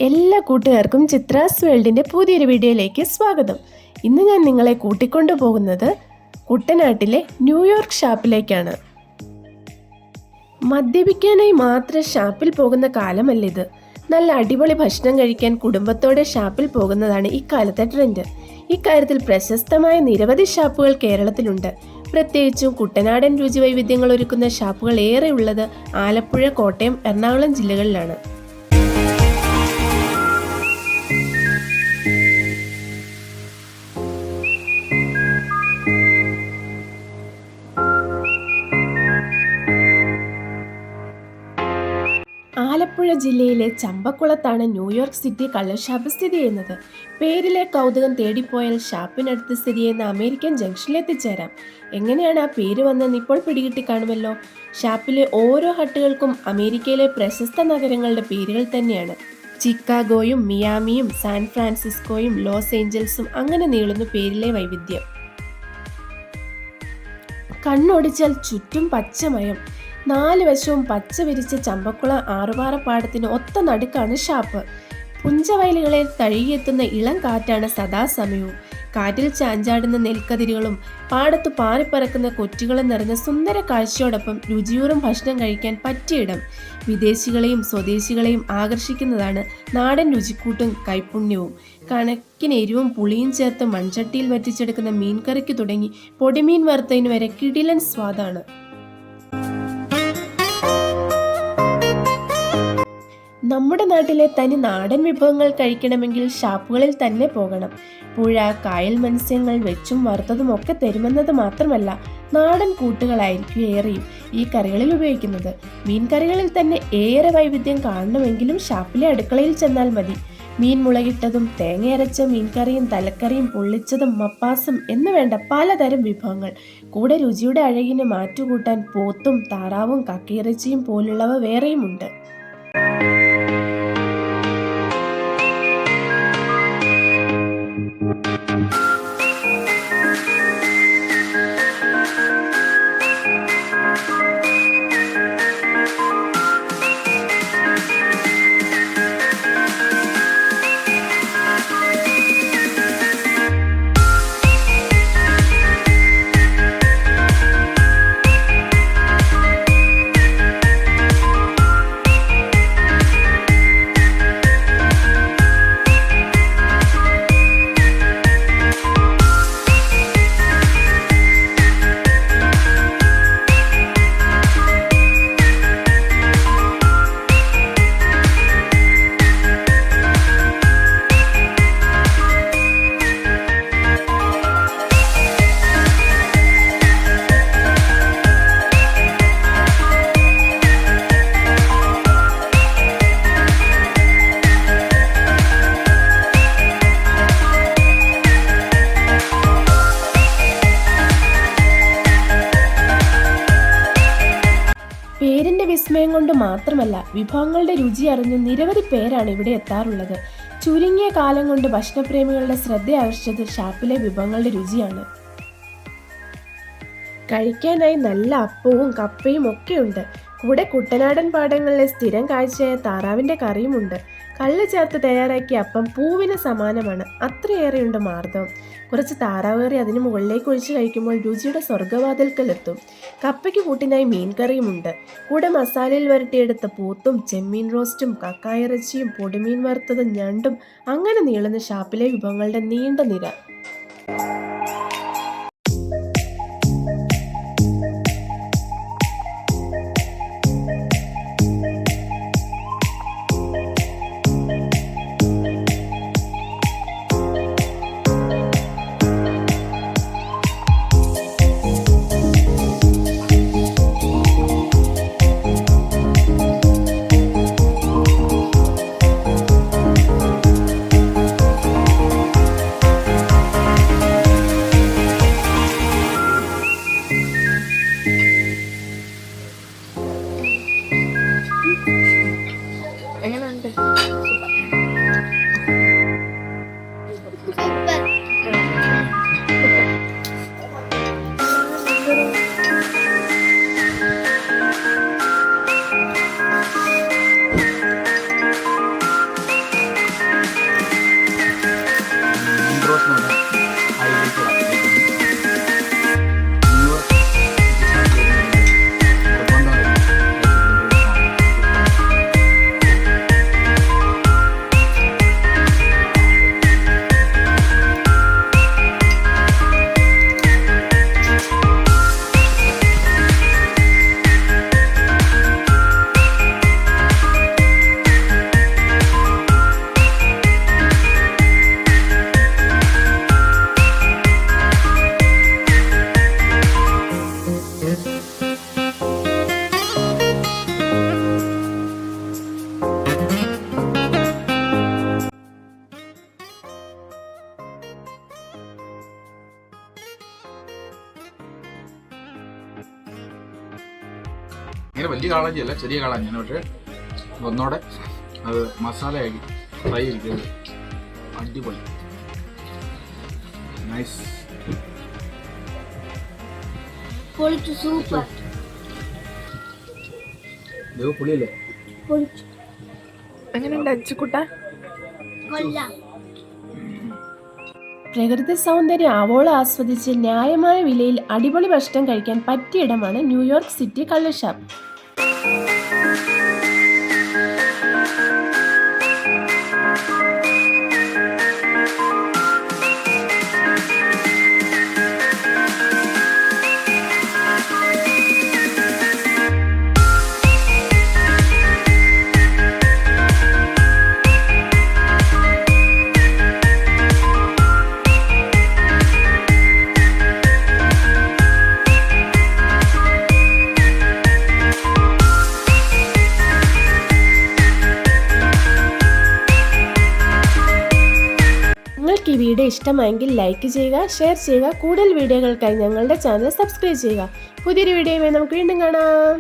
എല്ലാ കൂട്ടുകാർക്കും ചിത്രാസ് വേൾഡിൻ്റെ പുതിയൊരു വീഡിയോയിലേക്ക് സ്വാഗതം. ഇന്ന് ഞാൻ നിങ്ങളെ കൂട്ടിക്കൊണ്ടു പോകുന്നത് കുട്ടനാട്ടിലെ ന്യൂയോർക്ക് ഷാപ്പിലേക്കാണ്. മദ്യപിക്കാനായി മാത്രം ഷാപ്പിൽ പോകുന്ന കാലമല്ലിത്. നല്ല അടിപൊളി ഭക്ഷണം കഴിക്കാൻ കുടുംബത്തോടെ ഷാപ്പിൽ പോകുന്നതാണ് ഇക്കാലത്തെ ട്രെൻഡ്. ഇക്കാര്യത്തിൽ പ്രശസ്തമായ നിരവധി ഷാപ്പുകൾ കേരളത്തിലുണ്ട്. പ്രത്യേകിച്ചും കുട്ടനാടൻ രുചി വൈവിധ്യങ്ങൾ ഒരുക്കുന്ന ഷാപ്പുകൾ ഏറെ ഉള്ളത് ആലപ്പുഴ, കോട്ടയം, എറണാകുളം ജില്ലകളിലാണ്. ആലപ്പുഴ ജില്ലയിലെ ചമ്പക്കുളത്താണ് ന്യൂയോർക്ക് സിറ്റി കള്ള് സ്ഥിതി ചെയ്യുന്നത്. പേരിലെ കൗതുകം തേടിപ്പോയാൽ ഷാപ്പിനടുത്ത് സ്ഥിതി ചെയ്യുന്ന അമേരിക്കൻ ജംഗ്ഷനിലെത്തിച്ചേരാം. എങ്ങനെയാണ് ആ പേര് വന്നതെന്ന് ഇപ്പോൾ പിടികിട്ടി കാണുമല്ലോ. ഷാപ്പിലെ ഓരോ ഹട്ടുകൾക്കും അമേരിക്കയിലെ പ്രശസ്ത നഗരങ്ങളുടെ പേരുകൾ തന്നെയാണ്. ചിക്കാഗോയും മിയാമിയും സാൻ ഫ്രാൻസിസ്കോയും ലോസ് ഏഞ്ചൽസും അങ്ങനെ നീളുന്നു പേരിലെ വൈവിധ്യം. കണ്ണോടിച്ചാൽ ചുറ്റും പച്ചമയം. 4 വശവും പച്ച വിരിച്ച ചമ്പക്കുളം ആറുപാറപ്പാടത്തിന് ഒത്ത നടുക്കാണ് ഷാപ്പ്. പുഞ്ചവയലുകളെ തഴുകിയെത്തുന്ന ഇളം കാറ്റാണ് സദാസമയവും. കാറ്റിൽ ചാഞ്ചാടുന്ന നെൽക്കതിരുകളും പാടത്ത് പാറിപ്പറക്കുന്ന കൊറ്റുകളും നിറഞ്ഞ സുന്ദര കാഴ്ചയോടൊപ്പം രുചിയൂറും ഭക്ഷണം കഴിക്കാൻ പറ്റിയിടം. വിദേശികളെയും സ്വദേശികളെയും ആകർഷിക്കുന്നതാണ് നാടൻ രുചിക്കൂട്ടും കൈപുണ്യവും. കണക്കിന് എരിവും പുളിയും ചേർത്ത് മൺചട്ടിയിൽ വറ്റിച്ചെടുക്കുന്ന മീൻകറിക്ക് തുടങ്ങി പൊടിമീൻ വറുത്തതിന് വരെ കിടിലൻ സ്വാദാണ്. നമ്മുടെ നാട്ടിലെ തനി നാടൻ വിഭവങ്ങൾ കഴിക്കണമെങ്കിൽ ഷാപ്പുകളിൽ തന്നെ പോകണം. പുഴ, കായൽ മത്സ്യങ്ങൾ വെച്ചും വറുത്തതും ഒക്കെ തരുമെന്നത് മാത്രമല്ല, നാടൻ കൂട്ടുകളായിരിക്കും ഏറെയും ഈ കറികളിൽ ഉപയോഗിക്കുന്നത്. മീൻകറികളിൽ തന്നെ ഏറെ വൈവിധ്യം കാണണമെങ്കിലും ഷാപ്പിലെ അടുക്കളയിൽ ചെന്നാൽ മതി. മീൻ മുളകിട്ടതും തേങ്ങയരച്ച മീൻകറിയും തലക്കറിയും പൊള്ളിച്ചതും മപ്പാസും എന്ന് വേണ്ട പലതരം വിഭവങ്ങൾ. കൂടെ രുചിയുടെ അഴകിന് മാറ്റുകൂട്ടാൻ പോത്തും താറാവും കക്കയിറച്ചിയും പോലുള്ളവ വേറെയുമുണ്ട്. പേരിന്റെ വിസ്മയം കൊണ്ട് മാത്രമല്ല, വിഭവങ്ങളുടെ രുചി അറിഞ്ഞ് നിരവധി പേരാണ് ഇവിടെ എത്താറുള്ളത്. ചുരുങ്ങിയ കാലം കൊണ്ട് ഭക്ഷണപ്രേമികളുടെ ശ്രദ്ധ ആകർഷിച്ചത് ഷാപ്പിലെ വിഭവങ്ങളുടെ രുചിയാണ്. കഴിക്കാനായി നല്ല അപ്പവും കപ്പയും ഒക്കെ ഉണ്ട്. കൂടെ കുട്ടനാടൻ പാടങ്ങളിലെ സ്ഥിരം കാഴ്ചയായ താറാവിന്റെ കറിയുമുണ്ട്. കള്ള് ചേർത്ത് തയ്യാറാക്കിയ അപ്പം പൂവിന് സമാനമാണ്. അത്രയേറെയുണ്ട് മാർദ്ദവം. കുറച്ച് താറാവ് കറി അതിന് മുകളിലേക്ക് ഒഴിച്ച് കഴിക്കുമ്പോൾ രുചിയുടെ സ്വർഗവാതിൽക്കലെത്തും. കപ്പയ്ക്ക് കൂട്ടിനായി മീൻകറിയുമുണ്ട്. കൂടെ മസാലയിൽ വരട്ടിയെടുത്ത പൂത്തും ചെമ്മീൻ റോസ്റ്റും കക്കായിറച്ചിയും പൊടിമീൻ വറുത്തതും ഞണ്ടും അങ്ങനെ നീളുന്ന ഷാപ്പിലെ വിഭവങ്ങളുടെ നീണ്ട നിര. അങ്ങനെ വലിയ കാളാഞ്ചി അല്ല, ചെറിയ കാളാഞ്ചിയാണ്. പക്ഷേ ഒന്നോടെ അത് മസാലയാക്കി ഫ്രൈ ഇരിക്കുന്നത് അടിപൊളി. നൈസ്. സൂപ്പർ. പുളിയല്ലേ? എങ്ങനെയുണ്ട് അച്ചുക്കുട്ട? പ്രകൃതി സൗന്ദര്യം ആവോളം ആസ്വദിച്ച് ന്യായമായ വിലയിൽ അടിപൊളി ഭക്ഷണം കഴിക്കാൻ പറ്റിയ ഇടമാണ് ന്യൂയോർക്ക് സിറ്റി കള്ളുഷാപ്പ്. നിങ്ങൾക്ക് ഈ വീഡിയോ ഇഷ്ടമായെങ്കിൽ ലൈക്ക് ചെയ്യുക, ഷെയർ ചെയ്യുക. കൂടുതൽ വീഡിയോകൾക്കായി ഞങ്ങളുടെ ചാനൽ സബ്സ്ക്രൈബ് ചെയ്യുക. പുതിയൊരു വീഡിയോയുമായി നമുക്ക് വീണ്ടും കാണാം.